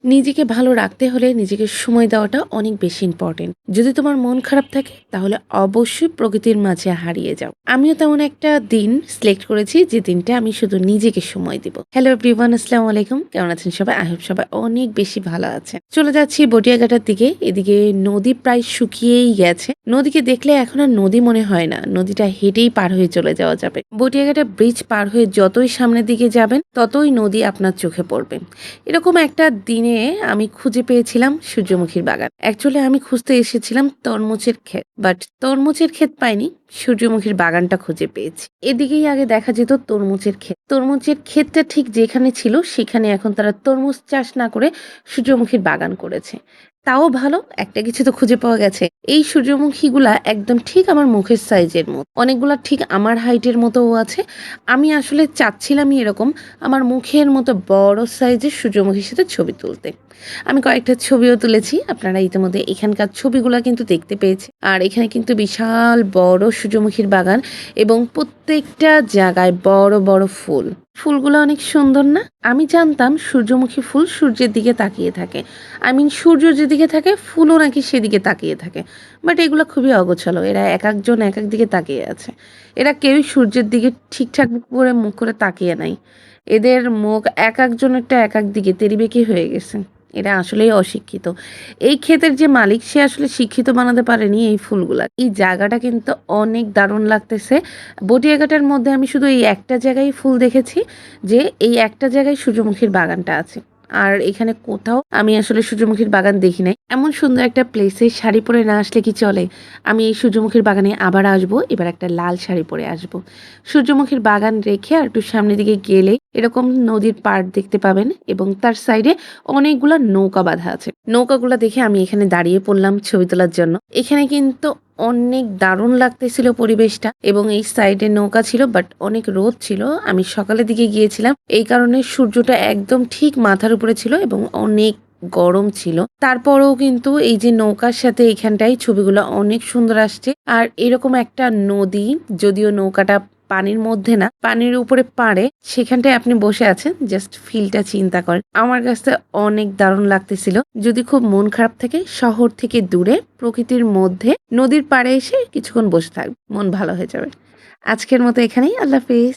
নিজেকে ভালো রাখতে হলে নিজেকে সময় দেওয়াটা অনেক বেশি ইম্পর্টেন্ট। যদি তোমার মন খারাপ থাকে তাহলে অবশ্যই প্রকৃতির মাঝে হারিয়ে যাও। আমিও তেমন একটা দিন সিলেক্ট করেছি যে দিনটা আমি শুধু নিজেকে সময় দিব। হ্যালো এভরিওয়ান, আসসালামু আলাইকুম। কেমন আছেন সবাই? আই হোপ সবাই অনেক বেশি ভালো আছেন। চলে যাচ্ছি বটিয়াঘাটার দিকে। এদিকে নদী প্রায় শুকিয়েই গেছে। নদীকে দেখলে এখন আর নদী মনে হয় না, নদীটা হেঁটেই পার হয়ে চলে যাওয়া যাবে। বটিয়াঘাটা ব্রিজ পার হয়ে যতই সামনের দিকে যাবেন ততই নদী আপনার চোখে পড়বে। এরকম একটা দিনে আমি খুঁজে পেয়েছিলাম সূর্যমুখীর বাগান। অ্যাকচুয়ালি আমি খুঁজতে এসেছিলাম তরমুজের ক্ষেত, বাট তরমুজের ক্ষেত পাইনি, সূর্যমুখীর বাগানটা খুঁজে পেয়েছি। এদিকেই আগে দেখা যেত তরমুজের ক্ষেত। তরমুজের ক্ষেতটা ঠিক যেখানে ছিল সেখানে এখন তারা তরমুজ চাষ না করে সূর্যমুখীর বাগান করেছে। তাও ভালো, একটা কিছু তো খুঁজে পাওয়া গেছে। এই সূর্যমুখীগুলা একদম ঠিক আমার মুখের সাইজের মতো, অনেকগুলা ঠিক আমার হাইটের মতোও আছে। আমি আসলে চাচ্ছিলামই এরকম আমার মুখের মতো বড় সাইজের সূর্যমুখীর সাথে ছবি তুলতে। আমি কয়েকটা ছবিও তুলেছি, আপনারা ইতিমধ্যে এখানকার ছবিগুলো কিন্তু দেখতে পেয়েছে। আর এখানে কিন্তু বিশাল বড় সূর্যমুখীর বাগান এবং প্রত্যেকটা জায়গায় বড় বড় ফুল। ফুলগুলো অনেক সুন্দর না? আমি জানতাম সূর্যমুখী ফুল সূর্যের দিকে তাকিয়ে থাকে, সূর্য যেদিকে থাকে ফুলও নাকি সেদিকে তাকিয়ে থাকে। বাট এগুলো খুবই অগোছালো, এরা এক একজন এক এক দিকে তাকিয়ে আছে। এরা কেউই সূর্যের দিকে ঠিকঠাক করে মুখ করে তাকিয়ে নাই। এদের মুখ এক একজনেরটা এক এক দিকে তেরিবেঁকি হয়ে গেছে। এরা আসলেই অশিক্ষিত। এই ক্ষেতের যে মালিক সে আসলে শিক্ষিত বানাতে পারেনি এই ফুলগুলা। এই জায়গাটা কিন্তু অনেক দারুণ লাগতেছে। বটিয়াঘাটার মধ্যে আমি শুধু এই একটা জায়গায় ফুল দেখেছি, যে এই একটা জায়গায় সূর্যমুখীর বাগানটা আছে। আর এখানে কোথাও আমি আসলে সূর্যমুখীর বাগান দেখি নাই। এমন সুন্দর একটা প্লেসে শাড়ি পরে না আসলে কি চলে? আমি এই সূর্যমুখীর বাগানে আবার আসবো, এবার একটা লাল শাড়ি পরে আসবো। সূর্যমুখীর বাগান রেখে আর একটু সামনের দিকে গেলে এরকম নদীর পাড় দেখতে পাবেন এবং তার সাইডে অনেকগুলা নৌকা বাঁধা আছে। নৌকাগুলা দেখে আমি এখানে দাঁড়িয়ে পড়লাম ছবি তোলার জন্য। এখানে কিন্তু অনেক দারুণ লাগতেছিল পরিবেশটা এবং এই সাইডে নৌকা ছিল, বাট অনেক রোদ ছিল। আমি সকালের দিকে গিয়েছিলাম, এই কারণে সূর্যটা একদম ঠিক মাথার উপরে ছিল এবং অনেক গরম ছিল। তারপরেও কিন্তু এই যে নৌকার সাথে এখানটাই ছবিগুলো অনেক সুন্দর আসছে। আর এরকম একটা নদী, যদিও নৌকাটা পানির মধ্যে না, পানির উপরে পাড়ে, সেখানটায় আপনি বসে আছেন, জাস্ট ফিলটা চিন্তা করেন। আমার কাছে অনেক দারুণ লাগতেছিল। যদি খুব মন খারাপ থাকে, শহর থেকে দূরে প্রকৃতির মধ্যে নদীর পাড়ে এসে কিছুক্ষণ বসে থাকবে, মন ভালো হয়ে যাবে। আজকের মতো এখানেই, আল্লাহ হাফেজ।